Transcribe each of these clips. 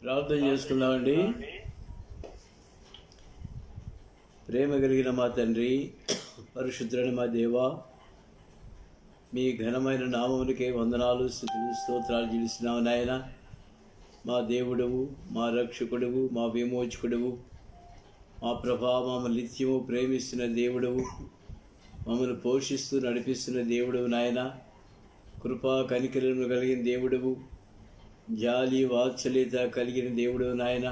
ప్రార్థన చేసుకుందామండి. ప్రేమ కలిగిన మా తండ్రి, పరిశుద్ధుడైన మా దేవా, మీ ఘనమైన నామమునికే వందనాలు, స్తుతులు, స్తోత్రాలు చెల్లిస్తున్నాము నాయన. మా దేవుడవు, మా రక్షకుడవు, మా విమోచకుడవు, మా ప్రభా, మమ్మల్ని నిత్యము ప్రేమిస్తున్న దేవుడవు, మమ్మల్ని పోషిస్తూ నడిపిస్తున్న దేవుడవు నాయన. కృపా కనికరము కలిగిన దేవుడవు, జాలి వాత్సల్యత కలిగిన దేవుడు నాయన.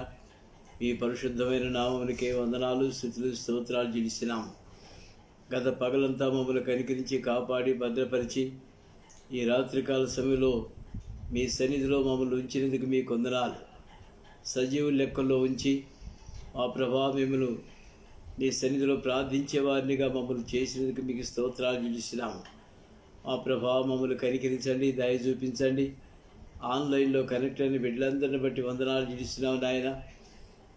మీ పరిశుద్ధమైన నామమునికే వందనాలు, స్తుతులు, స్తోత్రాలు చెల్లిస్తున్నాము. గత పగలంతా మమ్మల్ని కనికరించి కాపాడి భద్రపరిచి ఈ రాత్రికాల సమయంలో మీ సన్నిధిలో మమ్మల్ని ఉంచినందుకు మీకు వందనాలు. సజీవుల లెక్కల్లో ఉంచి మా ప్రభా, మిమ్మల్ని మీ సన్నిధిలో ప్రార్థించే వారినిగా మమ్మల్ని చేసినందుకు మీకు స్తోత్రాలు చెల్లిస్తున్నాము. మా ప్రభా, మమ్మల్ని కనికరించండి, దయ చూపించండి. ఆన్లైన్లో కనెక్ట్ అయిన బిడ్డలందరిని బట్టి వందనాలు చెల్లిస్తున్నాము నాయన.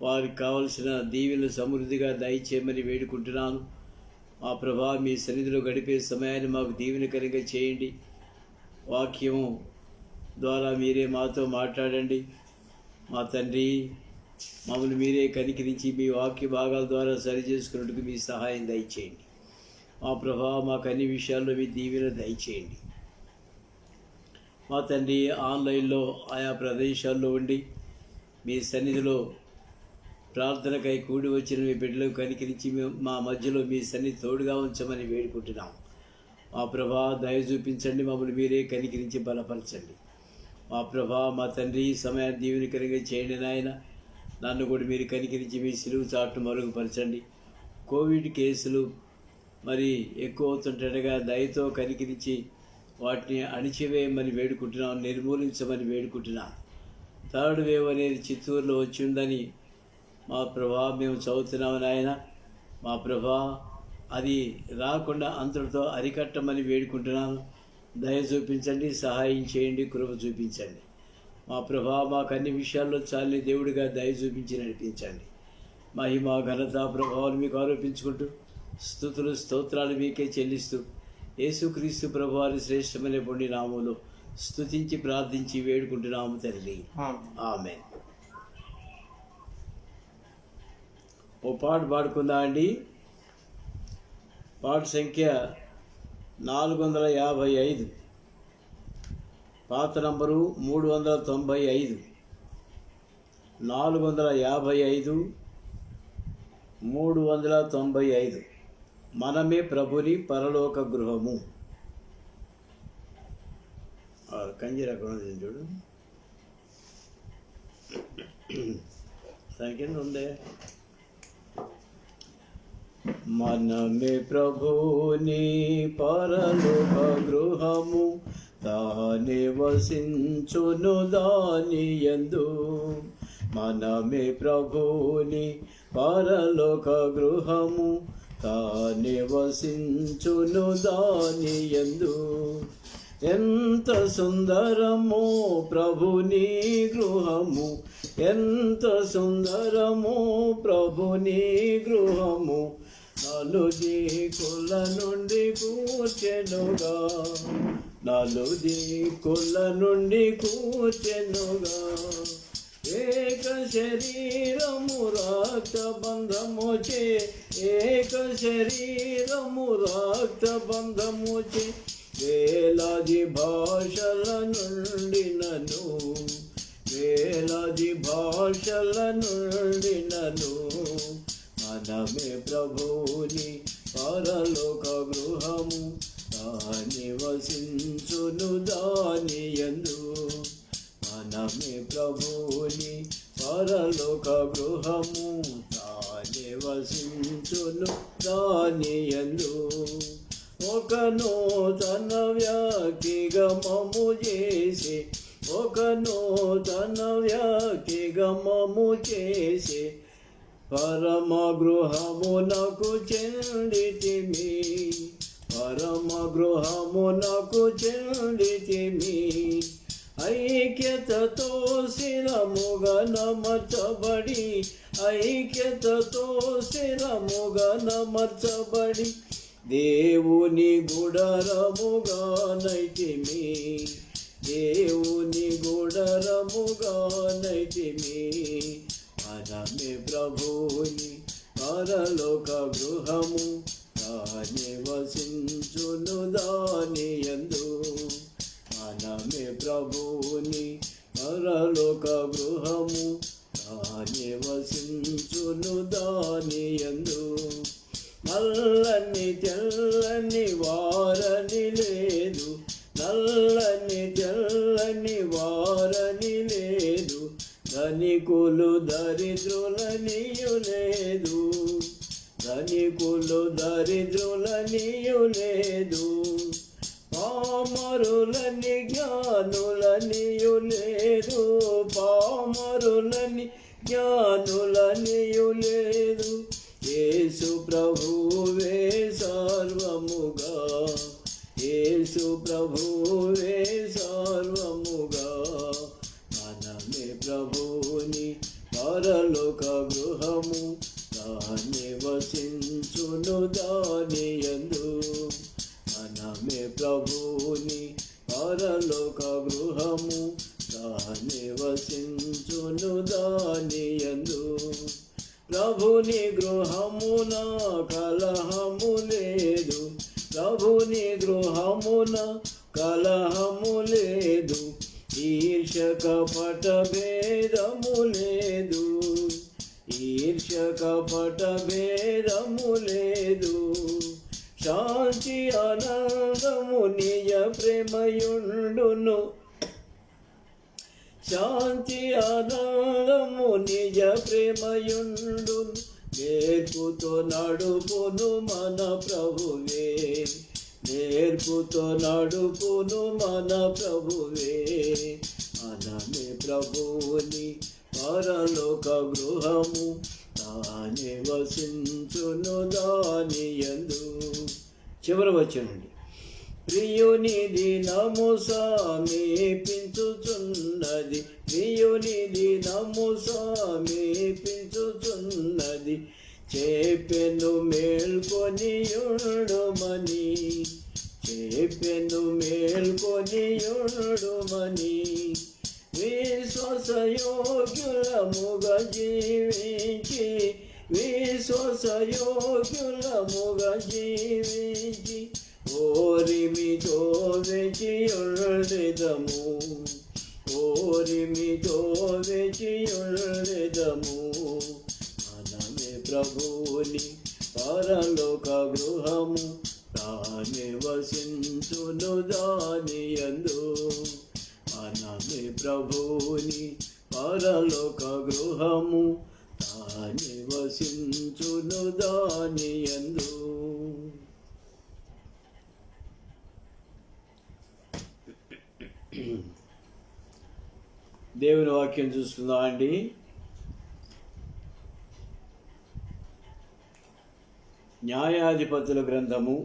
వారికి కావలసిన దీవెనలు సమృద్ధిగా దయచేయమని వేడుకుంటున్నాను. మా ప్రభా, మీ సన్నిధిలో గడిపే సమయాన్ని మాకు దీవెనకరంగా చేయండి. వాక్యము ద్వారా మీరే మాతో మాట్లాడండి. మా తండ్రి, మమ్మల్ని మీరే కనికరించి మీ వాక్య భాగాల ద్వారా సరిచేసుకున్నట్టుకు మీ సహాయం దయచేయండి. మా ప్రభా, మాకు అన్ని విషయాల్లో మీ దీవెన దయచేయండి. మా తండ్రి, ఆన్లైన్లో ఆయా ప్రదేశాల్లో ఉండి మీ సన్నిధిలో ప్రార్థనకై కూడి వచ్చిన మీ బిడ్డలకు కనికరించి మా మధ్యలో మీ సన్నిధి తోడుగా ఉంచమని వేడుకుంటున్నాం. మా ప్రభా, దయ చూపించండి. మమ్మల్ని మీరే కనికరించి బలపరచండి. మా ప్రభా, మా తండ్రి, సమయాన్ని దీవెనకరంగా చేయండి నాయన. నన్ను కూడా మీరు కనికరించి మీ సిలువు చాటును మరుగుపరచండి. కోవిడ్ కేసులు మరి ఎక్కువ అవుతుంటగా దయతో కనికరించి వాటిని అణిచివేయమని వేడుకుంటున్నాం, నిర్మూలించమని వేడుకుంటున్నాం. థర్డ్ వేవ్ అనేది చిత్తూరులో వచ్చి ఉందని మా ప్రభా మేము చదువుతున్నాము నాయన. మా ప్రభా, అది రాకుండా అంతటితో అరికట్టమని వేడుకుంటున్నాను. దయ చూపించండి, సహాయం చేయండి, కృప చూపించండి. మా ప్రభా, మాకు అన్ని విషయాల్లో చాలని దేవుడిగా దయ చూపించి నడిపించండి. మహిమ ఘనత ప్రభావాలు మీకు ఆరోపించుకుంటూ స్తుతులు స్తోత్రాలు మీకే చెల్లిస్తూ యేసుక్రీస్తు ప్రభువారి శ్రేష్టమైన పొండి నామంలో స్తుతించి ప్రార్థించి వేడుకుంటున్నాము తండ్రి, ఆమేన్. ఓ పాట పాడుకుందా అండి. పాట సంఖ్య 455, పాత నంబరు 395, 455, 395. మనమే ప్రభుని పరలోక గృహము. కంజీర అక్కడ ఉంది చూడు, దాని కింద ఉందే. మనమే ప్రభుని పరలోక గృహము, తానే వసించును దాని యందు. మనమే ప్రభుని పరలోక గృహము, తానే వసించును దాని యందు. ఎంత సుందరమో ప్రభుని గృహము, ఎంత సుందరమో ప్రభుని గృహము. నలుదిక్కుల నుండి కూర్చెనుగా, నలుదిక్కుల నుండి కూర్చెనుగా. ఏక శరీరము రక్త బంధముచే, ఏక శరీరము రక్త బంధముచే. వేలాది భాషల నుండి నన్ను, వేలాది భాషల నుండి నన్ను. మనమే ప్రభుని పరలోక గృహము, తానే వసించును దాని యందు. మనమే ప్రభుని పరలోక గృహము, తానే వసించును దాని యందు. ఒక నూతన వ్యక్తిగమము చేసి, ఒక నూతన వ్యక్తిగమము చేసి. పరమ గృహమునకు చెందితిమి, పరమ గృహమునకు చెందితిమి. ఐక్యతతో స్థిరముగా నమర్చబడి, ఐక్యతతో స్థిరముగా నమర్చబడి. దేవుని గుడారముగా నైతిమి, దేవుని గుడారముగా నైతిమి. చేరితిమి. మనమే ప్రభుని పరలోక గృహము, నివసించును దాని యందు. మనమే ప్రభుని పరలోక గృహము, నివసించును దాని యందు. నల్లని తెల్లని వారని లేదు, నల్లని తెల్లని వారని లేదు, ధనికులు దరిద్రులనియు లేదు, ధనికులు దరిద్రులనియు లేదు, పామరులని జ్ఞానులనియు లేదు, పామరులని జ్ఞానులనియు లేదు. యేసు ప్రభువే సర్వముగా, యేసు ప్రభువే సర్వముగా. మనమే ప్రభుని పరలోక గృహము, నివసించును దాని యందు. మనమే ప్రభుని పరలోక గృహము, నివసించును దాని యందు. ప్రభుని గృహమున కలహము లేదు, ప్రభుని గృహమున కలహము లేదు, ఈర్ష్య కపట భేదము లేదు, ఈర్ష్య కపట భేదము లేదు. శాంతి ఆనందము నిజ ప్రేమయుండును, శాంతి ఆనందము నిజ ప్రేమయుండును. నేర్పుతో నడుపును మన ప్రభువే, నేర్పుతో నడుపును మన ప్రభువే. మనమే ప్రభుని పరలోక గృహము, నివసించును దాని యందు. చివరి వచనండి. ప్రియుని దినము సమీపించుచున్నది, ప్రియుని దినము సమీపించుచున్నది, చేపెను మేల్కొనియుండుమని, చేపెను మేల్కొనియుండుమని. విశ్వాసయోగ్యులముగా జీవించి, విశ్వాసయోగ్యులముగా జీవించి, ఓరిమితో వెచియుండెదము, ఓరిమితో వెచియుండెదము. మనమే ప్రభుని పరలోక గృహము, నివసించును దాని యందు. మనమే ప్రభుని పరలోక గృహము, నివసించును దాని యందు. దేవుని వాక్యం చూసుకుందాం అండి. న్యాయాధిపతుల గ్రంథము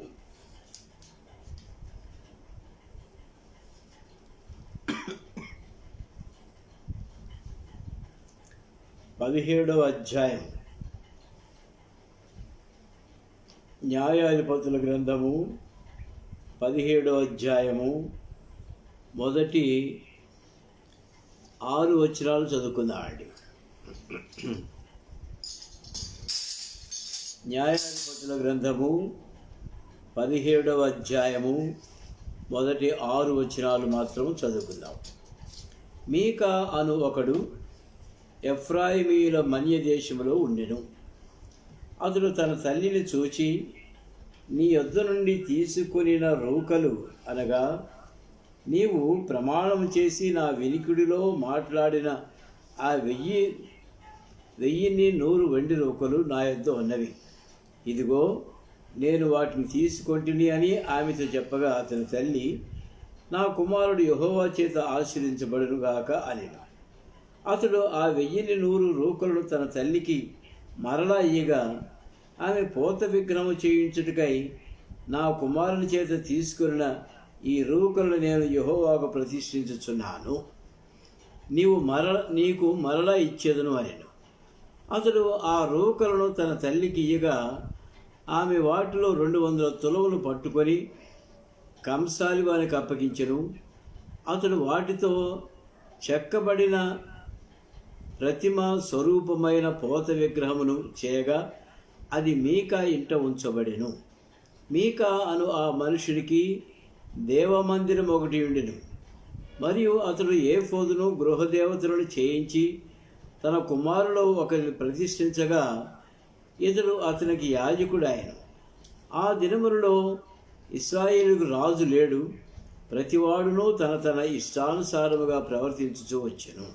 17వ అధ్యాయం. న్యాయాధిపతుల గ్రంథము 17వ అధ్యాయము మొదటి 6 వచనాలు చదువుకుందామండి. న్యాయాధిపతుల గ్రంథము 17వ అధ్యాయము మొదటి 6 వచనాలు మాత్రం చదువుకుందాం. మీకా అను ఒకడు ఎఫ్రాయిమీయుల మన్య దేశంలో ఉండెను. అతడు తన తల్లిని చూచి, నీ యొద్ద నుండి తీసుకొనిన రూకలు అనగా నీవు ప్రమాణం చేసి నా వినికిడిలో మాట్లాడిన ఆ 1,100 వెండి రూకలు నా యొద్ద ఉన్నవి. ఇదిగో నేను వాటిని తీసుకొంటిని అని ఆమెతో చెప్పగా, అతని తల్లి, నా కుమారుడు యెహోవా చేత ఆశీర్వదించబడునుగాక అనెను. అతడు ఆ 1,100 రూకలను తన తల్లికి మరలా ఇయ్యగా, ఆమె పోత విగ్రహము చేయించుటకై నా కుమారుని చేత తీసుకున్న ఈ రూకలను నేను యెహోవాకు ప్రతిష్ఠించుచున్నాను, నీకు మరలా ఇచ్చేదను అనెను. అతడు ఆ రూకలను తన తల్లికి ఇయ్యగా, ఆమె వాటిలో 200 తులములు పట్టుకొని కంసాలి వారికి అప్పగించెను. అతడు వాటితో చెక్కబడిన ప్రతిమ స్వరూపమైన పోత విగ్రహమును చేయగా అది మీకా ఇంట ఉంచబడెను. మీకా అను ఆ మనుషుడికి దేవమందిరం ఒకటి ఉండెను. మరియు అతడు ఏఫోదును గృహదేవతలను చేయించి తన కుమారులో ఒకరిని ప్రతిష్ఠించగా ఇతడు అతనికి యాజకుడాయను. ఆ దినములలో ఇశ్రాయేలుకు రాజు లేడు, ప్రతివాడును తన తన ఇష్టానుసారముగా ప్రవర్తించుచూ వచ్చెను.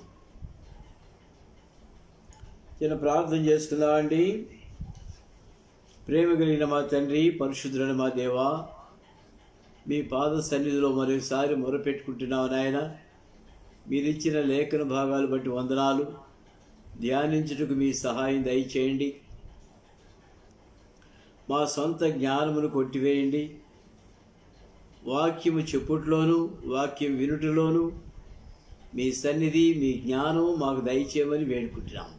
చిన్న ప్రార్థన చేసుకుందామండి. ప్రేమ కలిగిన మా తండ్రి, పరిశుద్ధుడైన మా దేవా, మీ పాద సన్నిధిలో మరోసారి మొరపెట్టుకుంటున్నావు నాయన. మీరిచ్చిన లేఖన భాగాలు బట్టి వందనాలు. ధ్యానించుటకు మీ సహాయం దయచేయండి. మా సొంత జ్ఞానమును కొట్టివేయండి. వాక్యము చెప్పుట్లోనూ వాక్యం వినుటలోనూ మీ సన్నిధి, మీ జ్ఞానం మాకు దయచేయమని వేడుకుంటున్నాం.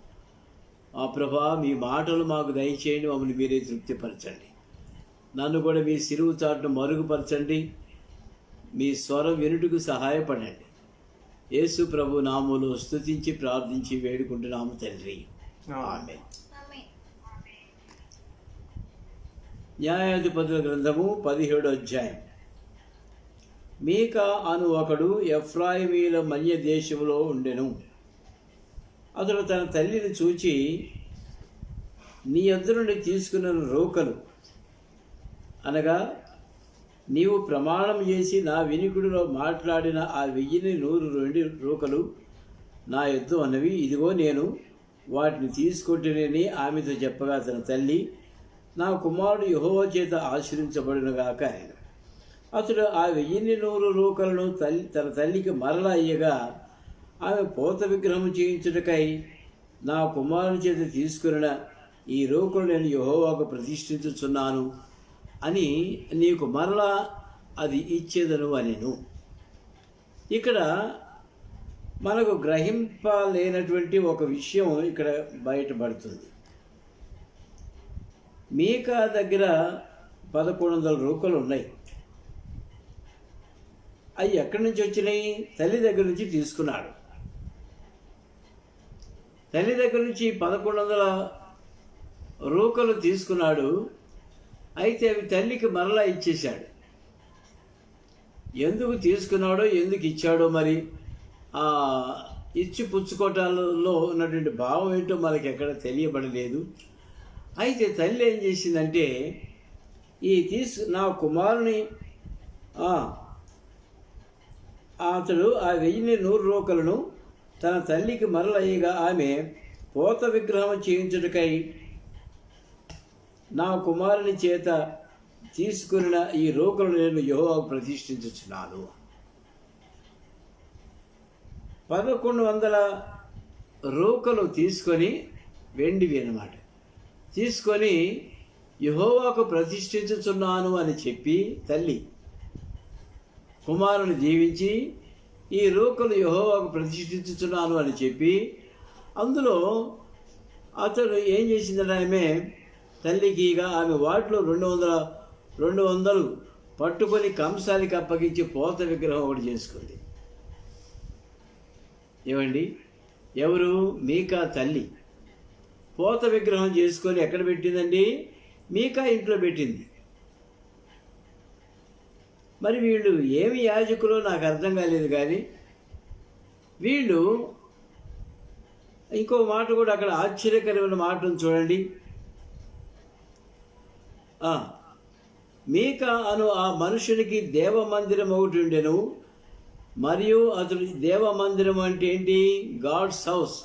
ఆ ప్రభా, మీ మాటలు మాకు దయచేయండి. మమ్మల్ని మీరే తృప్తిపరచండి. నన్ను కూడా మీ సిలువు చాటును మరుగుపరచండి. మీ స్వరం వినుటకు సహాయపడండి. యేసు ప్రభు నామములో స్తుతించి ప్రార్థించి వేడుకుంటున్నాము తండ్రి, ఆమేన్. న్యాయాధిపతుల గ్రంథము 17వ అధ్యాయం. మీకా అను ఒకడు ఎఫ్రాయిమీల మన్య దేశంలో ఉండెను. అతడు తన తల్లిని చూచి, నీ యొద్ద నుండి తీసుకున్న రోకలు అనగా నీవు ప్రమాణం చేసి నా వినికుడిలో మాట్లాడిన ఆ 1102 రోకలు నా యొద్ద ఉన్నవి. ఇదిగో నేను వాటిని తీసుకొట్టినని ఆమెతో చెప్పగా తన తల్లి, నా కుమారుడు యెహోవా చేత ఆశీర్వించబడునుగాక అని. అతడు ఆ 1100 రోకలను తన తల్లికి మరలా ఇయ్యగా, ఆమె పోత విగ్రహం చేయించుటకై నా కుమారుని చేత తీసుకున్న ఈ రోకలు నేను యెహోవాకు ప్రతిష్ఠించుచున్నాను అని నీకు మరలా అది ఇచ్చేదను అనెను. ఇక్కడ మనకు గ్రహింపలేనటువంటి ఒక విషయం ఇక్కడ బయటపడుతుంది. మీకా దగ్గర 1100 రోకలు ఉన్నాయి. అవి ఎక్కడి నుంచి వచ్చినాయి? తల్లి దగ్గర నుంచి తీసుకున్నాడు. తల్లి దగ్గర నుంచి 1100 రోకలు తీసుకున్నాడు. అయితే అవి తల్లికి మరలా ఇచ్చేశాడు. ఎందుకు తీసుకున్నాడో, ఎందుకు ఇచ్చాడో మరి ఆ ఇచ్చి పుచ్చుకోవటాలలో ఉన్నటువంటి భావం ఏంటో మనకి ఎక్కడ తెలియబడలేదు. అయితే తల్లి ఏం చేసిందంటే, నా కుమారుని అతడు ఆ 1100 రోకలను తన తల్లికి మరలయ్యగా ఆమె పోత విగ్రహం చేయించుటకై నా కుమారుని చేత తీసుకున్న ఈ రోకలను నేను యెహోవాకు ప్రతిష్ఠించుచున్నాను. 1100 రోకలు తీసుకొని, వెండివి అన్నమాట, తీసుకొని యెహోవాకు ప్రతిష్ఠించుచున్నాను అని చెప్పి తల్లి కుమారుని దీవించి, ఈ రోకలు యెహోవాకు ప్రతిష్ఠించుచున్నాను అని చెప్పి, అందులో అతడు ఏం చేసిందంటే ఆమె తల్లికి ఆమె వాటిలో 200 పట్టుకొని కంసానికి అప్పగించి పోత విగ్రహం ఒకటి చేసుకుంది. ఏమండి, ఎవరు? మీకా తల్లి పోత విగ్రహం చేసుకొని ఎక్కడ పెట్టిందండి? మీకా ఇంట్లో పెట్టింది. మరి వీళ్ళు ఏమి యాజకులో నాకు అర్థం కాలేదు. కానీ వీళ్ళు ఇంకో మాట కూడా అక్కడ ఆశ్చర్యకరమైన మాటను చూడండి. మీకా అను ఆ మనుషునికి దేవమందిరం ఒకటి ఉండెను. మరియు అతడు దేవమందిరం అంటే ఏంటి? God's house.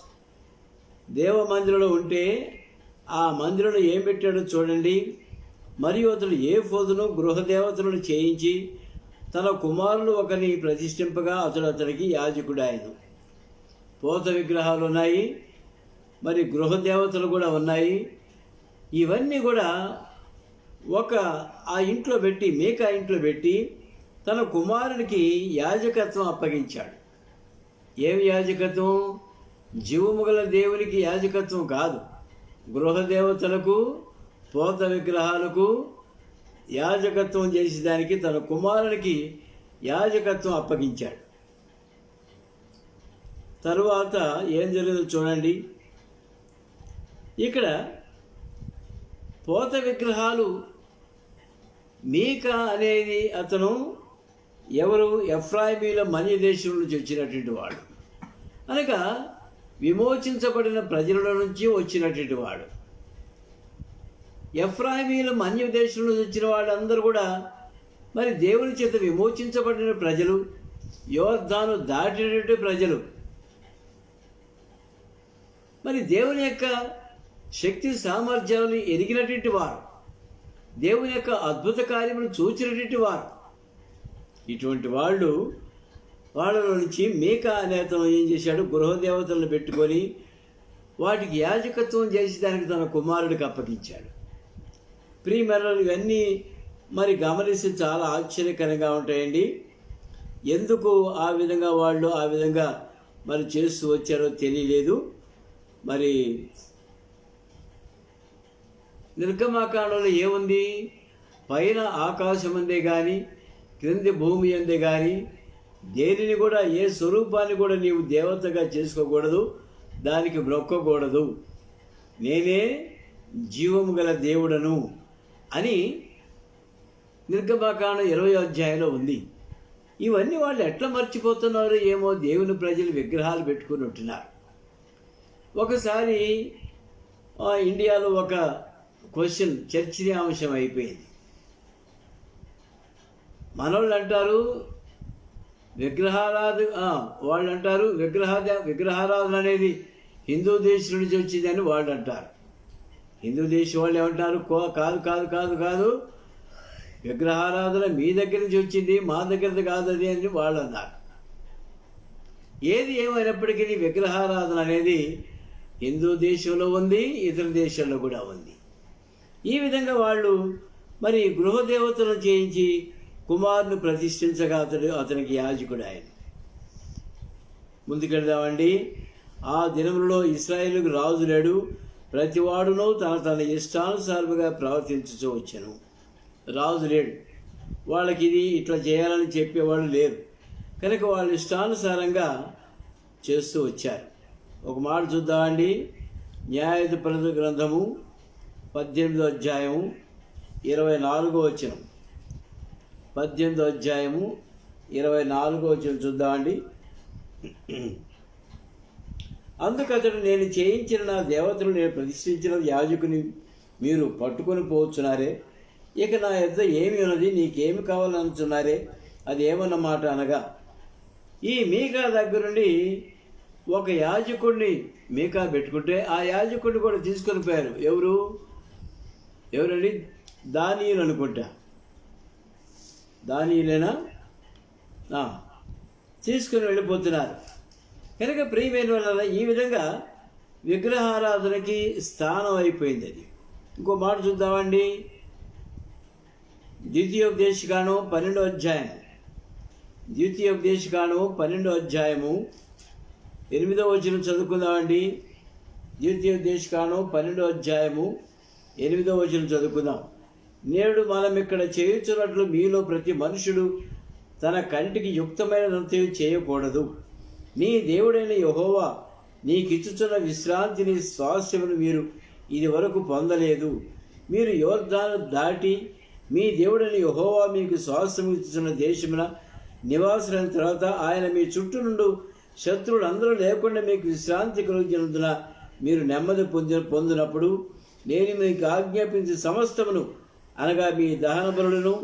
దేవమందిరంలో ఉంటే ఆ మందిరంలో ఏం పెట్టాడో చూడండి. మరియు అతడు ఏఫోదును గృహదేవతలను చేయించి తన కుమారులు ఒకరిని ప్రతిష్ఠింపగా అతడికి యాజకుడాయను. పోత విగ్రహాలు ఉన్నాయి, మరి గృహదేవతలు కూడా ఉన్నాయి. ఇవన్నీ కూడా ఆ ఇంట్లో పెట్టి, మీకా ఇంట్లో పెట్టి తన కుమారునికి యాజకత్వం అప్పగించాడు. ఏమి యాజకత్వం? జీవముగల దేవునికి యాజకత్వం కాదు, గృహదేవతలకు పోత విగ్రహాలకు యాజకత్వం చేసేదానికి తన కుమారునికి యాజకత్వం అప్పగించాడు. తరువాత ఏం జరిగిందో చూడండి. ఇక్కడ పోత విగ్రహాలు మీకా అనేది అతను ఎవరు? ఎఫ్రాయిమీల మన్య దేశం నుంచి వచ్చినటువంటి వాడు, అనగా విమోచించబడిన ప్రజల నుంచి వచ్చినటువంటి వాడు. ఎఫ్రాయిమీల మన్య దేశం నుంచి వచ్చిన వాళ్ళందరూ కూడా మరి దేవుని చేత విమోచించబడిన ప్రజలు, యోర్దాను దాటినటువంటి ప్రజలు, మరి దేవుని యొక్క శక్తి సామర్థ్యాలను ఎరిగినటువంటి వారు, దేవుని యొక్క అద్భుత కార్యములు చూచినటువంటి వారు. ఇటువంటి వాళ్ళలో నుంచి మీకా అనే అతను ఏం చేశాడు? గృహదేవతలను పెట్టుకొని వాటికి యాజకత్వం చేసి దానికి తన కుమారుడికి అప్పగించాడు. ప్రియమరులు, ఇవన్నీ మరి గమనిస్తే చాలా ఆశ్చర్యకరంగా ఉంటాయండి. ఎందుకు ఆ విధంగా మరి చేస్తూ వచ్చారో తెలియలేదు. మరి నిర్గమాకాండంలో ఏముంది? పైన ఆకాశం అందే కానీ క్రింది భూమి అందే కానీ దేనిని కూడా, ఏ స్వరూపాన్ని కూడా నీవు దేవతగా చేసుకోకూడదు, దానికి మొక్కకూడదు, నేనే జీవము గల దేవుడను అని నిర్గమాకాండం 20వ అధ్యాయంలో ఉంది. ఇవన్నీ వాళ్ళు ఎట్లా మర్చిపోతున్నారు ఏమో. దేవుని ప్రజలు విగ్రహాలు పెట్టుకుని ఉంటున్నారు. ఒకసారి ఇండియాలో ఒక క్వశ్చన్ చర్చనీయాంశం అయిపోయింది. మనోళ్ళు అంటారు వాళ్ళు అంటారు విగ్రహారాధన అనేది హిందూ దేశం నుంచి వచ్చిందని వాళ్ళు అంటారు. హిందూ దేశం వాళ్ళు ఏమంటారు? కాదు కాదు కాదు కాదు, విగ్రహారాధన మీ దగ్గర నుంచి వచ్చింది, మా దగ్గరది కాదు అది అని వాళ్ళు అన్నారు. ఏది ఏమైనప్పటికీ విగ్రహారాధన అనేది హిందూ దేశంలో ఉంది, ఇతర దేశాల్లో కూడా ఉంది. ఈ విధంగా వాళ్ళు మరి గృహదేవతలను చేయించి కుమారుని ప్రతిష్ఠించగా అతనికి యాజకుడు ఆయన. ముందుకెళ్దామండి. ఆ దినములలో ఇశ్రాయేలుకు రాజు లేడు, ప్రతివాడును తన ఇష్టానుసారముగా ప్రవర్తించుతూ వచ్చాను. రాజు లేడు, వాళ్ళకి ఇది ఇట్లా చేయాలని చెప్పేవాళ్ళు లేరు కనుక వాళ్ళు ఇష్టానుసారంగా చేస్తూ వచ్చారు. ఒక మాట చూద్దామండి. న్యాయాధిపతుల గ్రంథము 18వ అధ్యాయము 24వ వచనం. 18వ అధ్యాయము 24వ వచనం చూద్దామండి. అందుకతడు, నేను చేయించిన నా దేవతలు నేను ప్రతిష్ఠించిన యాజకుని మీరు పట్టుకొని పోవచ్చున్నారే, ఇక నా యొద్ద ఏమి ఉన్నది, నీకేమి కావాలనుచున్నారే, అది ఏమన్నమాట అనగా, ఈ మీకా దగ్గరుండి ఒక యాజకుడిని మీకా పెట్టుకుంటే ఆ యాజకుడిని కూడా తీసుకొని పోయారు. ఎవరండి? దానియేలు అనుకుంటా. దానియేలేనా? తీసుకుని వెళ్ళిపోతున్నారు. కనుక ప్రియమైన వల్ల ఈ విధంగా విగ్రహారాధనకి స్థానం అయిపోయింది అది. ఇంకో మాట చూద్దామండి. ద్వితీయోపదేశకాండం 12వ అధ్యాయం. ద్వితీయోపదేశకాండం 12వ అధ్యాయము 8వ వచనం చదువుకుందామండి. ద్వితీయోపదేశకాండం 12వ అధ్యాయము 8వ వచనం చదువుకుందాం. నేడు మనం ఇక్కడ చేయుచున్నట్లు మీలో ప్రతి మనుషుడు తన కంటికి యుక్తమైనదంతా చేయకూడదు. నీ దేవుడైన యెహోవా నీకిచ్చుచున్న విశ్రాంతిని స్వాస్థ్యమును మీరు ఇది వరకు పొందలేదు. మీరు యోర్దాను దాటి మీ దేవుడైన యెహోవా మీకు స్వాస్థ్యము ఇచ్చుచున్న దేశమున నివాసులైన తర్వాత ఆయన మీ చుట్టూ నుండి శత్రువులు అందరూ లేకుండా మీకు విశ్రాంతి కలిగినందున మీరు నెమ్మది పొందినప్పుడు నేను మీకు ఆజ్ఞాపించే సమస్తమును, అనగా మీ దహన బలులను,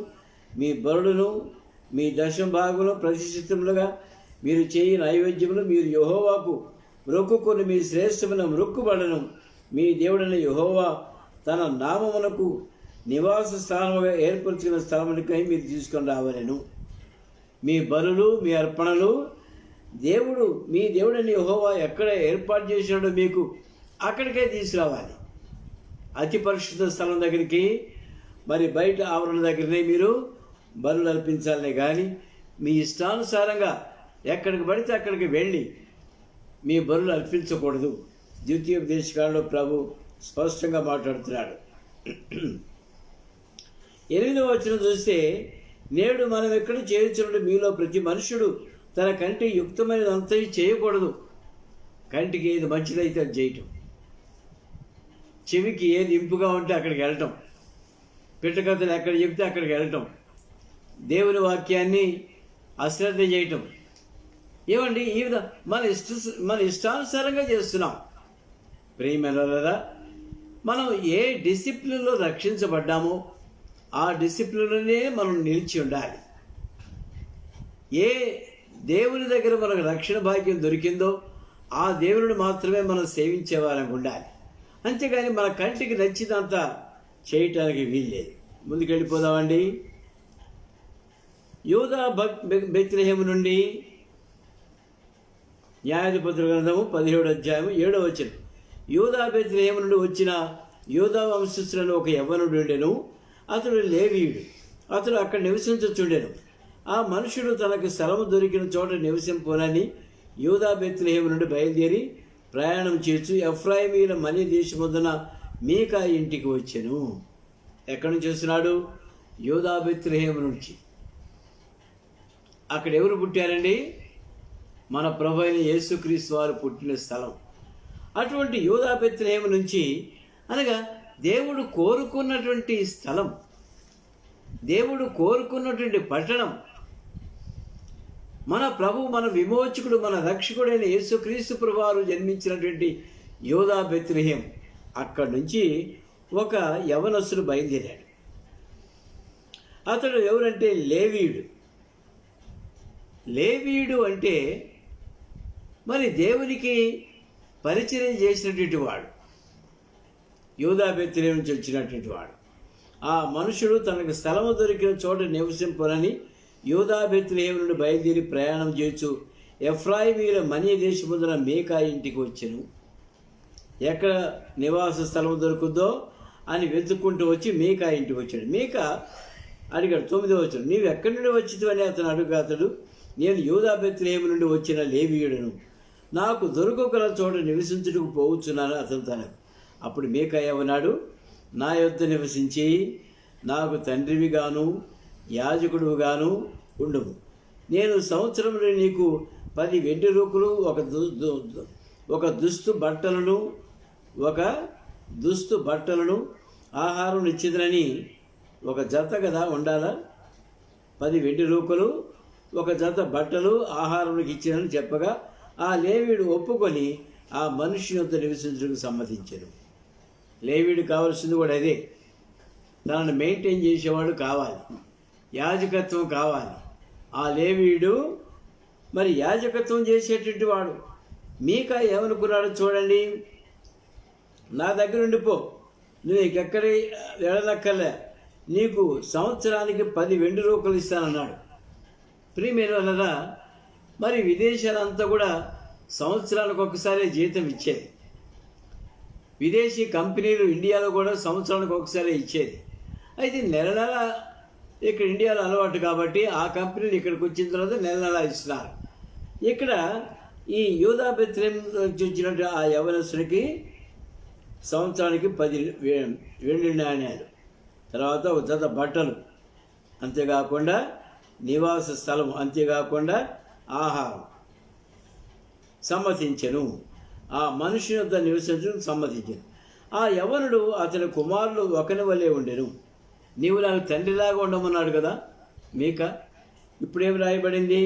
మీ బలులను, మీ దశమభాగములు ప్రతిష్ఠితములుగా మీరు చేయి నైవేద్యములు మీరు యెహోవాకు మొక్కుకొని మీ శ్రేష్టమైన మొక్కుబడును మీ దేవుడైన యెహోవా తన నామమునకు నివాస స్థానముగా ఏర్పరచుకున్న స్థలమునికై మీరు తీసుకొని రావాలను. మీ బలులు, మీ అర్పణలు మీ దేవుడైన యెహోవా ఎక్కడ ఏర్పాటు చేసినాడో మీకు అక్కడికే తీసుకురావాలి. అతి పరిశుద్ధ స్థలం దగ్గరికి, మరి బయట ఆవరణ దగ్గరనే మీరు బలులు అర్పించాలనే కానీ మీ ఇష్టానుసారంగా ఎక్కడికి పడితే అక్కడికి వెళ్ళి మీ బలులు అర్పించకూడదు. ద్వితీయోపదేశకాండంలో ప్రభు స్పష్టంగా మాట్లాడుతున్నాడు. 8వ వచనం చూస్తే, నేడు మనం ఎక్కడ చేయుచున్నట్టు మీలో ప్రతి మనుషుడు తన కంటి యుక్తమైనదంతా చేయకూడదు. కంటికి ఏది మంచిదైతే అది చేయటం, చెవికి ఏది ఇంపుగా ఉంటే అక్కడికి వెళ్ళటం, పిట్టకథలు ఎక్కడ చెప్తే అక్కడికి వెళ్ళటం, దేవుని వాక్యాన్ని అశ్రద్ధ చేయటం. ఏమండి, ఈ విధంగా మన ఇష్టానుసారంగా చేస్తున్నాం. ప్రియమైనవారా, మనం ఏ డిసిప్లిన్లో రక్షించబడ్డామో ఆ డిసిప్లిన్లోనే మనం నిలిచి ఉండాలి. ఏ దేవుని దగ్గర మనకు రక్షణ భాగ్యం దొరికిందో ఆ దేవుని మాత్రమే మనం సేవించే వారికి ఉండాలి. అంతేగాని మన కంటికి నచ్చినంత చేయటానికి వీల్లేదు. ముందుకెళ్ళిపోదామండి. యూదా బెత్లెహేము నుండి, న్యాయాధిపతుల గ్రంథము 17వ అధ్యాయము 7వ వచనం. యూదా బెత్లెహేము నుండి వచ్చిన యూదా వంశస్థులను ఒక యవ్వనుడు ఉండెను. అతడు లేవీయుడు. అతడు అక్కడ నివసించుచుండెను. ఆ మనుషుడు తనకు స్థలము దొరికిన చోట నివసింపునని యూదా బెత్లెహేము నుండి బయలుదేరి ప్రయాణం చేస్తూ ఎఫ్రాయిమీల మనీ దేశమున మీకా ఇంటికి వచ్చెను. ఎక్కడి నుంచి వస్తున్నాడు? యూదా బెత్లెహేము నుంచి. అక్కడ ఎవరు పుట్టారండి? మన ప్రభు అయిన యేసుక్రీస్తు వారు పుట్టిన స్థలం. అటువంటి యూదా బెత్లెహేము నుంచి, అనగా దేవుడు కోరుకున్నటువంటి స్థలం, దేవుడు కోరుకున్నటువంటి పట్టణం, మన ప్రభు, మన విమోచకుడు, మన రక్షకుడైన యేసుక్రీస్తు ప్రభువారు జన్మించినటువంటి యూదా బెత్లెహేము. అక్కడి నుంచి ఒక యవనస్తుడు బయలుదేరాడు. అతడు ఎవరంటే లేవీయుడు. లేవీయుడు అంటే మరి దేవునికి పరిచర్య చేసినటువంటి వాడు, యూదా బెత్లెహేము నుంచి వచ్చినటువంటి వాడు. ఆ మనుషుడు తనకు స్థలము దొరికిన చోట నివసింపునని యూదా బెత్లెహేము నుండి బయలుదేరి ప్రయాణం చేయొచ్చు ఎఫ్రాయిమీల మనీ దేశమున మీకా ఇంటికి వచ్చెను. ఎక్కడ నివాస స్థలం దొరుకుద్దో అని వెతుక్కుంటూ వచ్చి మీకా ఇంటికి వచ్చాడు. మీకా అడిగాడు 9వ వచనం, నీవు ఎక్కడి నుండి వచ్చిందని అతను అడుగుతాడు. నేను యూదా బెత్లెహేము నుండి వచ్చిన లేవీయుడును, నాకు దొరకగల చోట నివసించుటకు పోవచ్చున్నాను అతను తనకు. అప్పుడు మీకా ఏమన్నాడు? నా యొద్ద నివసించి నాకు తండ్రివిగాను యాజకుడుగాను ఉండుము. నేను సంవత్సరంలో నీకు 10 వెండి రూకలు, ఒక దుస్తు బట్టలను ఆహారం ఇచ్చిదనని. ఒక జత కదా ఉండాలా? 10 వెండి రూకలు, ఒక జత బట్టలు ఆహారంకి ఇచ్చినని చెప్పగా ఆ లేవీయుడు ఒప్పుకొని ఆ మనిషి యొద్ద నివసించడానికి సమ్మతించాడు. లేవీయుడు కావాల్సింది కూడా అదే, తనను మెయింటైన్ చేసేవాడు కావాలి, యాజకత్వం కావాలి. ఆ లేవీయుడు మరి యాజకత్వం చేసేటువంటి వాడు. మీకా ఏమనుకున్నాడు చూడండి, నా దగ్గర ఉండిపో, నువ్వు ఎక్కడి వెళ్ళనక్కర్లే, నీకు సంవత్సరానికి 10 వెండి రూకలు ఇస్తానన్నాడు. ప్రియమైన వలన మరి విదేశాలంతా కూడా సంవత్సరానికి ఒకసారి జీతం ఇచ్చేది. విదేశీ కంపెనీలు ఇండియాలో కూడా సంవత్సరానికి ఒకసారి ఇచ్చేది. అయితే నెల నెల ఇక్కడ ఇండియాలో అలవాటు కాబట్టి ఆ కంపెనీలు ఇక్కడికి వచ్చిన తర్వాత నెల నెల ఇస్తున్నారు. ఇక్కడ ఈ యూదా బెత్లెహేము నుంచి వచ్చినట్టు ఆ యవనస్తుడికి సంవత్సరానికి 10 వెండి నాణ్యాలు, తర్వాత ఒక జత బట్టలు, అంతేకాకుండా నివాస స్థలం, అంతేకాకుండా ఆహారం సమ్మతించెను. ఆ మనిషి యొద్ద నివసించడం సమ్మతించెను. ఆ యవనుడు అతని కుమారులు ఒకని వలె ఉండెను. నీవు నాకు తండ్రిలాగా ఉండమన్నాడు కదా మీకా. ఇప్పుడేమి రాయబడింది?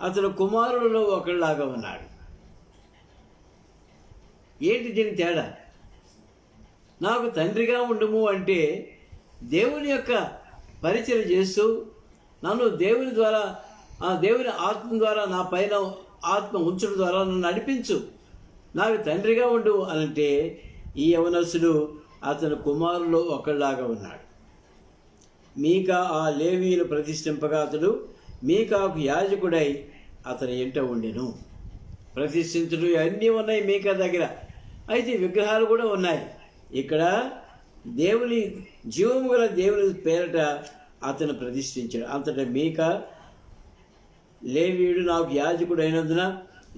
అతను కుమారులలో ఒకరిలాగా ఉన్నాడు. ఏంటి దీని తేడా? నాకు తండ్రిగా ఉండుము అంటే దేవుని యొక్క పరిచయం చేస్తూ నన్ను దేవుని ద్వారా, ఆ దేవుని ఆత్మ ద్వారా నా పైన ఆత్మ ఉంచడం ద్వారా నన్ను నడిపించు, నాకు తండ్రిగా ఉండు అనంటే ఈ యవనస్తుడు అతని కుమారులో ఒకళ్ళలాగా ఉన్నాడు. మీకా ఆ లేవీయులు ప్రతిష్ఠింపగా అతడు మీకాకు యాజకుడై అతని ఎంట ఉండెను. ప్రతిష్ఠించుడు అన్నీ ఉన్నాయి మీకా దగ్గర. అయితే విగ్రహాలు కూడా ఉన్నాయి. ఇక్కడ దేవుని జీవము గల దేవుని పేరట అతను ప్రతిష్ఠించాడు. అంతటా మీకా, లేవీయుడు నాకు యాజకుడు అయినందున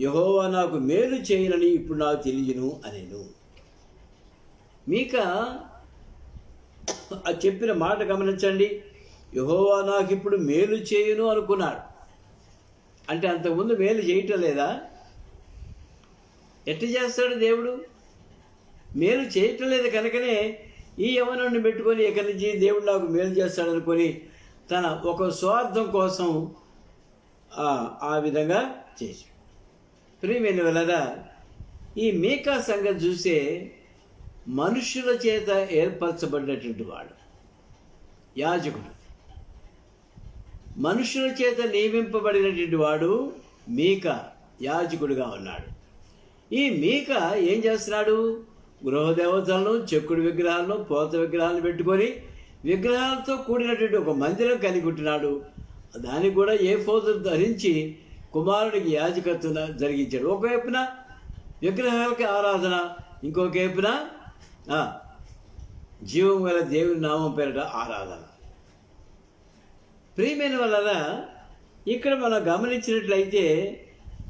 యెహోవా నాకు మేలు చేయనని ఇప్పుడు నాకు తెలియను అనేను. మీకా చెప్పిన మాట గమనించండి. యెహోవా నాకు ఇప్పుడు మేలు చేయను అనుకున్నాడు. అంటే అంతకుముందు మేలు చేయటం లేదా? ఎట్లా చేస్తాడు దేవుడు? మేలు చేయటం లేదు కనుకనే ఈ యవనుడిని పెట్టుకొని ఇక్కడి నుంచి దేవుడు నాకు మేలు చేస్తాడనుకొని తన ఒక స్వార్థం కోసం ఆ విధంగా చేశాడు. ప్రియమైన వాళ్ళరా, ఈ మీకా సంగతి చూసే మనుషుల చేత ఏర్పరచబడినటువంటి వాడు యాజకుడు, మనుషుల చేత నియమింపబడినటువంటి వాడు మీకా యాజకుడిగా ఉన్నాడు. ఈ మీకా ఏం చేస్తున్నాడు? గృహదేవతలను, చెక్కుడు విగ్రహాలను, పోత విగ్రహాలను పెట్టుకొని విగ్రహాలతో కూడినటువంటి ఒక మందిరం కలిగి ఉంటున్నాడు. దానికి కూడా ఏఫోదును ధరించి కుమారుడికి యాజకత్వం జరిగించాడు. ఒకవైపున విగ్రహాలకి ఆరాధన, ఇంకొక వైపున జీవం గల దేవుని నామం పేరిట ఆరాధన. ప్రియమైన వల్ల ఇక్కడ మనం గమనించినట్లయితే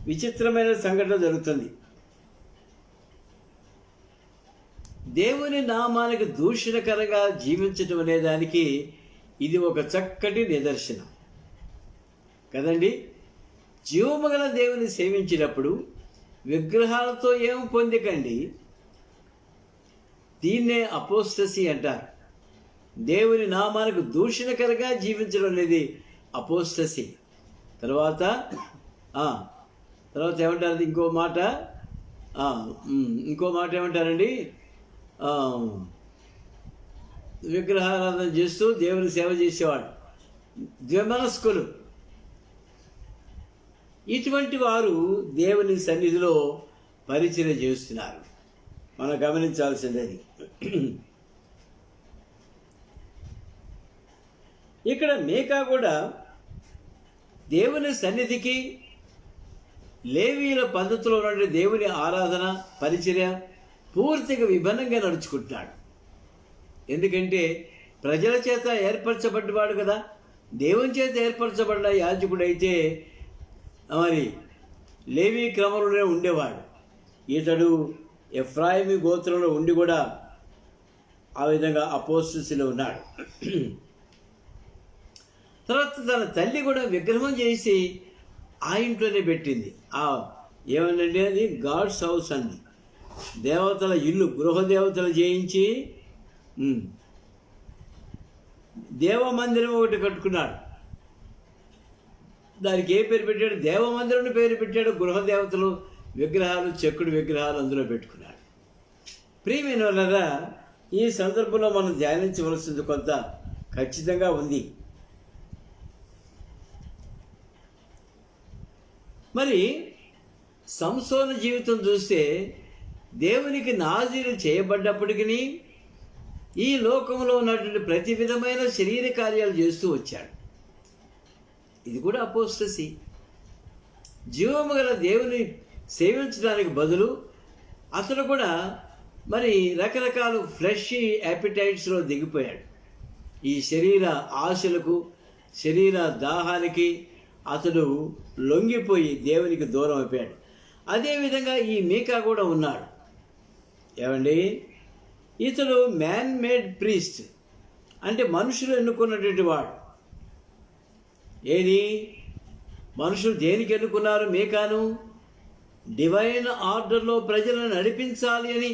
విచిత్రమైన సంఘటన జరుగుతుంది. దేవుని నామానికి దూషణకరంగా జీవించటం అనే దానికి ఇది ఒక చక్కటి నిదర్శనం కదండి. జీవము గల దేవుని సేవించినప్పుడు విగ్రహాలతో ఏం పొందకండి. దీన్నే అపోస్టసీ అంటారు. దేవుని నామానికి దూషణకరంగా జీవించడం అనేది అపోస్టసీ. తర్వాత ఏమంటారు? ఇంకో మాట ఏమంటారండి? విగ్రహారాధన చేస్తూ దేవుని సేవ చేసేవాడు ద్విమనస్కులు. ఇటువంటి వారు దేవుని సన్నిధిలో పరిచర్య చేస్తున్నారు. మనం గమనించాల్సిందని ఇక్కడ మీకా కూడా దేవుని సన్నిధికి లేవీయుల పద్ధతిలో ఉన్న దేవుని ఆరాధన పరిచర్య పూర్తిగా విభిన్నంగా నడుచుకుంటున్నాడు. ఎందుకంటే ప్రజల చేత ఏర్పరచబడ్డవాడు కదా, దేవుని చేత ఏర్పరచబడిన యాజకుడైతే మరి లేవీ క్రమంలోనే ఉండేవాడు. ఇతడు ఎఫ్రాయిము గోత్రంలో ఉండి కూడా ఆ విధంగా అపోస్తలులో ఉన్నాడు. తర్వాత తన తల్లి కూడా విగ్రహం చేసి ఆ ఇంట్లోనే పెట్టింది. ఏమనండి, అది గాడ్స్ హౌస్ అంది, దేవతల ఇల్లు, గృహదేవతలు చేయించి దేవమందిరం ఒకటి కట్టుకున్నాడు. దానికి ఏ పేరు పెట్టాడు? దేవమందిరం పేరు పెట్టాడు. గృహదేవతలు విగ్రహాలు, చెక్కుడు విగ్రహాలు అందులో పెట్టుకున్నాడు. ప్రియమైన వాళ్ళరా, ఈ సందర్భంలో మనం ధ్యానించవలసింది కొంత ఖచ్చితంగా ఉంది. మరి సంసోను జీవితం చూస్తే దేవునికి నాజీరు చేయబడ్డప్పటికీ ఈ లోకంలో ఉన్నటువంటి ప్రతి విధమైన శరీర కార్యాలు చేస్తూ వచ్చాడు. ఇది కూడా అపోస్టసీ. జీవము గల దేవుని సేవించడానికి బదులు అతను కూడా మరి రకరకాల ఫ్లెష్ యాపిటైట్స్లో దిగిపోయాడు. ఈ శరీర ఆశలకు, శరీర దాహానికి అతడు లొంగిపోయి దేవునికి దూరం అయిపోయాడు. అదేవిధంగా ఈ మీకా కూడా ఉన్నాడు. ఏమండి, ఇతడు మ్యాన్ మేడ్ ప్రీస్ట్, అంటే మనుషులు ఎన్నుకున్నటువంటి వాడు. ఏది? మనుషులు దేనికి ఎన్నుకున్నారు మీకాను? డివైన్ ఆర్డర్లో ప్రజలను నడిపించాలి అని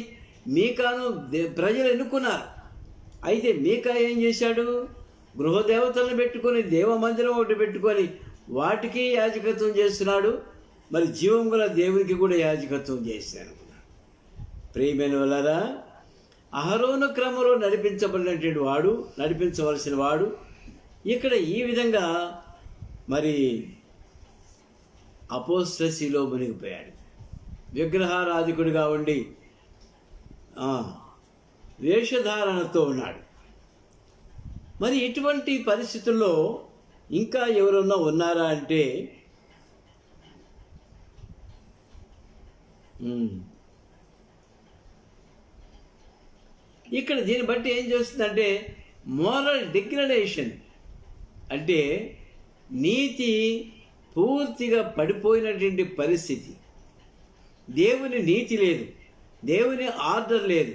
మీకాను ప్రజలు ఎన్నుకున్నారు. అయితే మీకా ఏం చేశాడు? గృహదేవతలను పెట్టుకొని దేవమందిరం ఒకటి పెట్టుకొని వాటికి యాజకత్వం చేస్తున్నాడు. మరి జీవం గల దేవునికి కూడా యాజకత్వం చేశాను. ప్రియమైన వాళ్ళారా, అహరోను క్రమంలో నడిపించబడినటువంటి వాడు, నడిపించవలసిన వాడు ఇక్కడ ఈ విధంగా మరి అపోస్టసీలో మునిగిపోయాడు. విగ్రహారాధికుడిగా ఉండి వేషధారణతో ఉన్నాడు. మరి ఇటువంటి పరిస్థితుల్లో ఇంకా ఎవరన్నా ఉన్నారా అంటే ఇక్కడ దీన్ని బట్టి ఏం చేస్తుందంటే మోరల్ డిగ్రేడేషన్, అంటే నీతి పూర్తిగా పడిపోయినటువంటి పరిస్థితి. దేవుని నీతి లేదు, దేవుని ఆర్డర్ లేదు,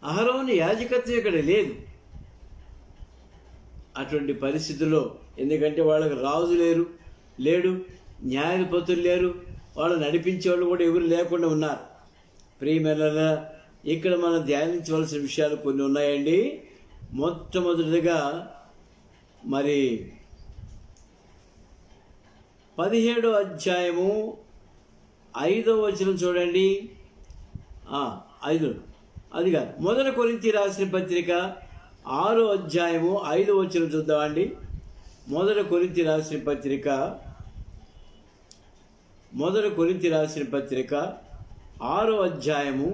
అహరోను యాజకత్వం ఇక్కడ లేదు. అటువంటి పరిస్థితుల్లో, ఎందుకంటే వాళ్ళకి రాజు లేడు, న్యాయాధిపతులు లేరు, వాళ్ళు నడిపించే వాళ్ళు కూడా ఎవరు లేకుండా ఉన్నారు. ప్రియమైన ఇక్కడ మనం ధ్యానించవలసిన విషయాలు కొన్ని ఉన్నాయండి. మొట్టమొదటిగా మరి 17వ అధ్యాయము 5వ వచనం చూడండి. 5 అది కాదు, 1 కొరింథీ రాసిన పత్రిక 6వ అధ్యాయము 5వ వచనం చూద్దామండి. 1 కొరింథీ రాసిన పత్రిక 6వ అధ్యాయము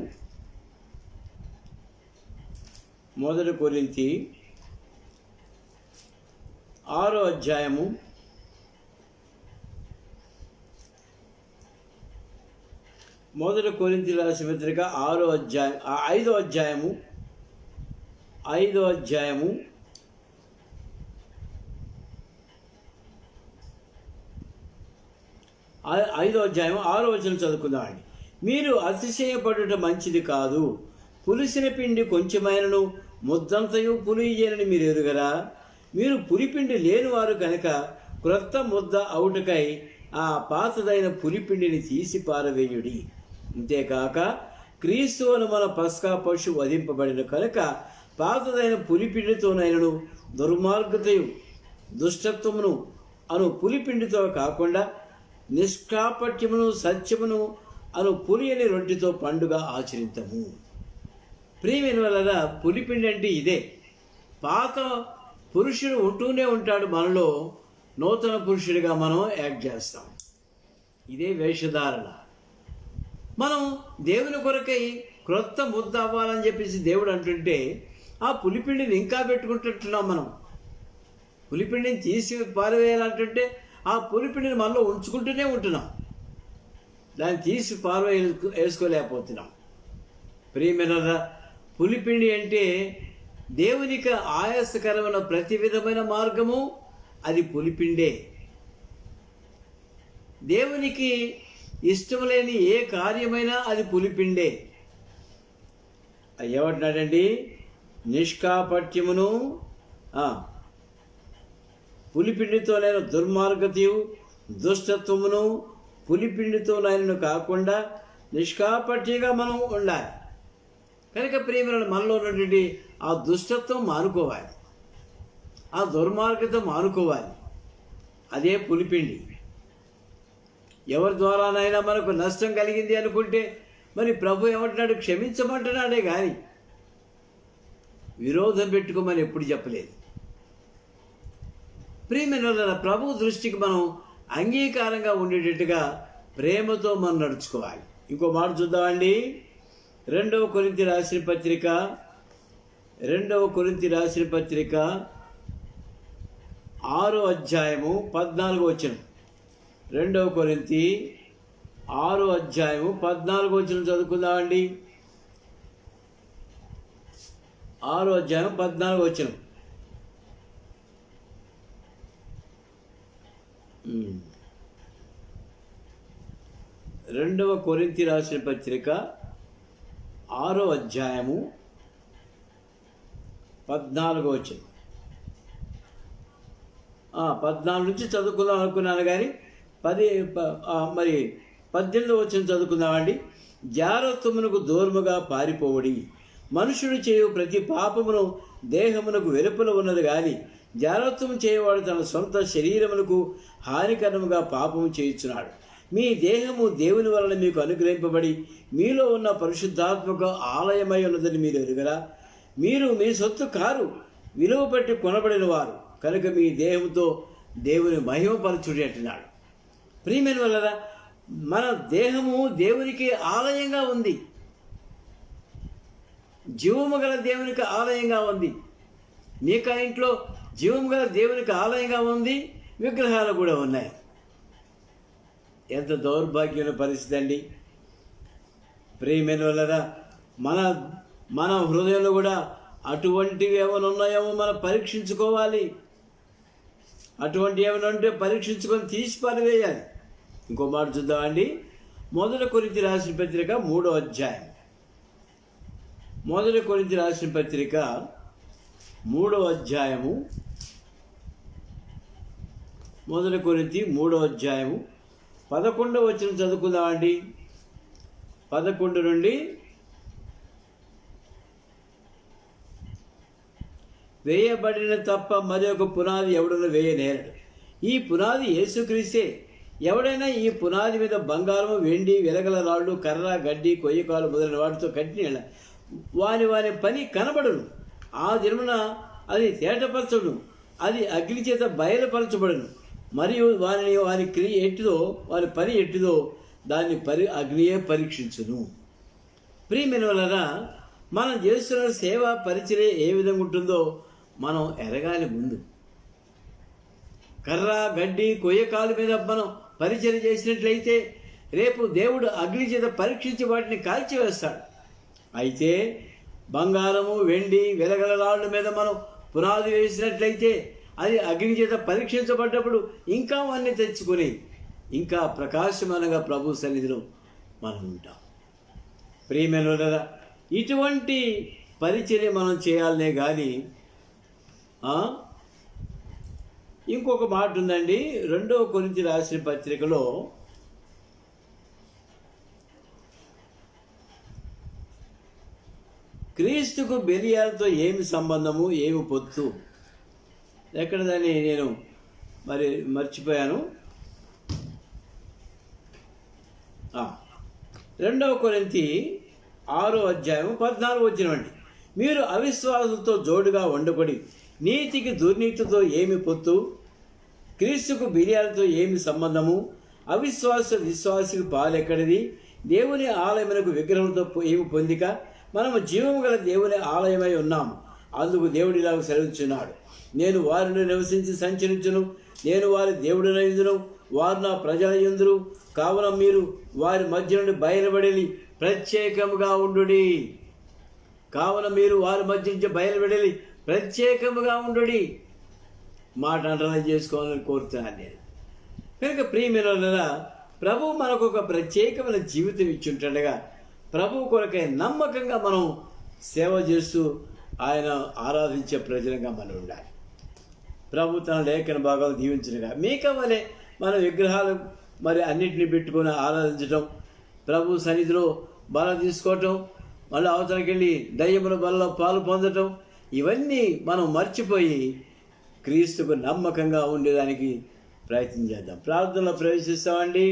1 కొరింథీ 6వ అధ్యాయము 1 కొరింథీ రాసిన పత్రిక 5వ అధ్యాయము 5వ అధ్యాయము 6వ వచనం చదువుకుందామండి. మీరు అతిశయపడుట మంచిది కాదు. పులిసిన పిండి కొంచెమైనను ముద్దంతయు పులియనని మీరు ఎరుగరా? మీరు పులిపిండి లేనివారు కనుక క్రొత్త ముద్ద అవుటకై ఆ పాతదైన పులిపిండిని తీసి పారవేయుడి. అంతేకాక క్రీస్తు అను మన పస్కా పశు వధింపబడిన కనుక పాతదైన పులిపిండితోనైనను దుర్మార్గతయు దుష్టత్వమును అను పులిపిండితో కాకుండా నిష్కాపట్యమును సత్యమును అను పులియని రొట్టెతో పండుగ ఆచరించము. ప్రియమైన వలన పులిపిండి అంటే ఇదే. పాత పురుషుడు ఉంటూనే ఉంటాడు, మనలో నూతన పురుషుడిగా మనం యాక్ట్ చేస్తాం. ఇదే వేషధారణ. మనం దేవుని కొరకై క్రొత్త ముద్ద అవ్వాలని చెప్పేసి దేవుడు అంటుంటే ఆ పులిపిండిని ఇంకా పెట్టుకుంటుంటున్నాం. మనం పులిపిండిని తీసి పారవేయాలంటుంటే ఆ పులిపిండిని మనలో ఉంచుకుంటూనే ఉంటున్నాం, దాన్ని తీసి వేసుకోలేకపోతున్నాం. ప్రియమైన పులిపిండి అంటే దేవునికి ఆయాసకరమైన ప్రతి విధమైన మార్గము అది పులిపిండే. దేవునికి ఇష్టం లేని ఏ కార్యమైనా అది పులిపిండే. ఏమంటున్నాడండి? నిష్కాపట్యమును పులిపిండితోనైన దుర్మార్గతయు దుష్టత్వమును పులిపిండితోనైనను కాకుండా నిష్కాపట్యంగా మనం ఉండాలి. కనుక ప్రియమైన మనలో ఉన్నటువంటి ఆ దుష్టత్వం మానుకోవాలి, ఆ దుర్మార్గత మానుకోవాలి. అదే పులిపిండి. ఎవరి ద్వారానైనా మనకు నష్టం కలిగింది అనుకుంటే మరి ప్రభు ఏమంటున్నాడు? క్షమించమంటున్నాడే కానీ విరోధం పెట్టుకోమని ఎప్పుడు చెప్పలేదు. ప్రియమైన ప్రభు దృష్టికి మనం అంగీకారంగా ఉండేటట్టుగా ప్రేమతో మనం నడుచుకోవాలి. ఇంకో మాట చూద్దామండి. 2 కొరింథీ రాసిన పత్రిక 6వ అధ్యాయము 14వ వచనం. 2 కొరింథీ 6వ అధ్యాయము 14వ వచనం చదువుకుందామండి. 6వ అధ్యాయం 14వ వచనం. 2 కొరింథీ రాసిన పత్రిక 6వ అధ్యాయము 14వ వచనం. 14 నుంచి చదువుకుందాం అనుకున్నాను కానీ 18వ వచనం చదువుకుందామండి. జారత్వమునకు దూరముగా పారిపోవడి. మనుషుడు చేయు ప్రతి పాపమును దేహమునకు వెలుపల ఉన్నది కానీ జారత్వము చేయవాడు తన సొంత శరీరమునకు హానికరముగా పాపము చేయుచున్నాడు. మీ దేహము దేవుని వలన మీకు అనుగ్రహింపబడి మీలో ఉన్న పరిశుద్ధాత్మక ఆలయమై ఉన్నదని మీరు ఎరుగరా? మీరు మీ సొత్తు కారు, విలువ పెట్టి కొనబడిన వారు కనుక మీ దేహంతో దేవుని మహిమపరచుడి అంటున్నాడు. ప్రియమైన వలన మన దేహము దేవునికి ఆలయంగా ఉంది, జీవము గల దేవునికి ఆలయంగా ఉంది. మీకు ఆ ఇంట్లో జీవము గల దేవునికి ఆలయంగా ఉంది, విగ్రహాలు కూడా ఉన్నాయి. ఎంత దౌర్భాగ్యమైన పరిస్థితి అండి. ప్రియమైన వలన మన హృదయంలో కూడా అటువంటివి ఏమైనా ఉన్నాయేమో మనం పరీక్షించుకోవాలి. అటువంటి ఏమైనా ఉంటే పరీక్షించుకొని తీసి పారవేయాలి. ఇంకో మాట చూద్దామండి. 1 కొరింథీ రాసిన పత్రిక 3వ అధ్యాయం. 1 కొరింథీ రాసిన పత్రిక 3వ అధ్యాయము. 1 కొరింథీ 3వ అధ్యాయము 11వ వచనం చదువుకుందామండి. 11 నుండి వేయబడిన తప్ప మరి ఒక పునాది ఎవడన్నా వేయనేరడు. ఈ పునాది యేసుక్రీస్తే. ఎవడైనా ఈ పునాది మీద బంగారం, వెండి, వెలగల రాళ్ళు, కర్ర, గడ్డి, కొయ్యకాలు మొదలైన వాటితో కట్టిన వాని పని కనబడును. ఆ దినమున అది తేటపరచను, అది అగ్ని చేత బయలుపరచబడును. మరియు వారి క్రియ ఎట్టిదో, వారి పని ఎట్టిదో దాన్ని అగ్నియే పరీక్షించును. ప్రియమైన వలన మనం చేస్తున్న సేవ పరిచర్య ఏ విధంగా ఉంటుందో మనం ఎరగాలి. ముందు కర్ర, గడ్డి, కొయ్యకాలు మీద మనం పరిచర్య చేసినట్లయితే రేపు దేవుడు అగ్ని చేత పరీక్షించి వాటిని కాల్చివేస్తాడు. అయితే బంగారము, వెండి, వెలగల రాళ్ళ మీద మనం పునాది వేసినట్లయితే అది అగ్ని చేత పరీక్షించబడ్డప్పుడు ఇంకా అన్నీ తెచ్చుకొని ఇంకా ప్రకాశమానంగా ప్రభు సన్నిధిలో మనం ఉంటాం. ప్రియమైనవారా, ఇటువంటి పరిచర్య మనం చేయాలనే కానీ ఇంకొక మాట ఉందండి. 2వ కొరింథీ రాసిన పత్రికలో క్రీస్తుకు బెలియాలతో ఏమి సంబంధము, ఏమి పొత్తు, ఎక్కడ దాన్ని నేను మర్చిపోయాను. 2వ కొరింథీ 6వ అధ్యాయం 14వ వచనం. మీరు అవిశ్వాసంతో జోడుగా ఉండబడి నీతికి దుర్నీతితో ఏమి పొత్తు, క్రీస్తుకు బిర్యాలతో ఏమి సంబంధము, విశ్వాసికి పాలెక్కడిది, దేవుని ఆలయమునకు విగ్రహంతో ఏమి పొందిక, మనము జీవము గల దేవుని ఆలయమై ఉన్నాము. అందుకు దేవుడు ఇలాగ సెలవుచున్నాడు, నేను వారిని నివసించి సంచరించును, నేను వారి దేవుడినయుదును, వారు నా ప్రజల యందురు, కావున మీరు వారి మధ్య నుండి బయలువెడలి ప్రత్యేకముగా ఉండుడి. కావున మీరు వారి మధ్య నుంచి బయలువెడలి ప్రత్యేకముగా ఉండుడి. మాట అంటనే చేసుకోవాలని కోరుతున్నాను నేను. కనుక ప్రియమైన ప్రభు మనకు ఒక ప్రత్యేకమైన జీవితం ఇచ్చుంటుండగా ప్రభు కొరకై నమ్మకంగా మనం సేవ చేస్తూ ఆయన ఆరాధించే ప్రజలుగా మనం ఉండాలి. ప్రభు తన లేఖన భాగాలు దీవించగా మీకవలే మన విగ్రహాలు అన్నింటినీ పెట్టుకొని ఆరాధించడం, ప్రభు సన్నిధిలో బల తీసుకోవటం, మళ్ళీ అవతలకి వెళ్ళి దయ్యముల బలలో పాలు పొందటం, ఇవన్నీ మనం మర్చిపోయి క్రీస్తుకు నమ్మకంగా ఉండేదానికి ప్రయత్నం చేద్దాం. ప్రార్థనలో ప్రవేశిస్తామండి.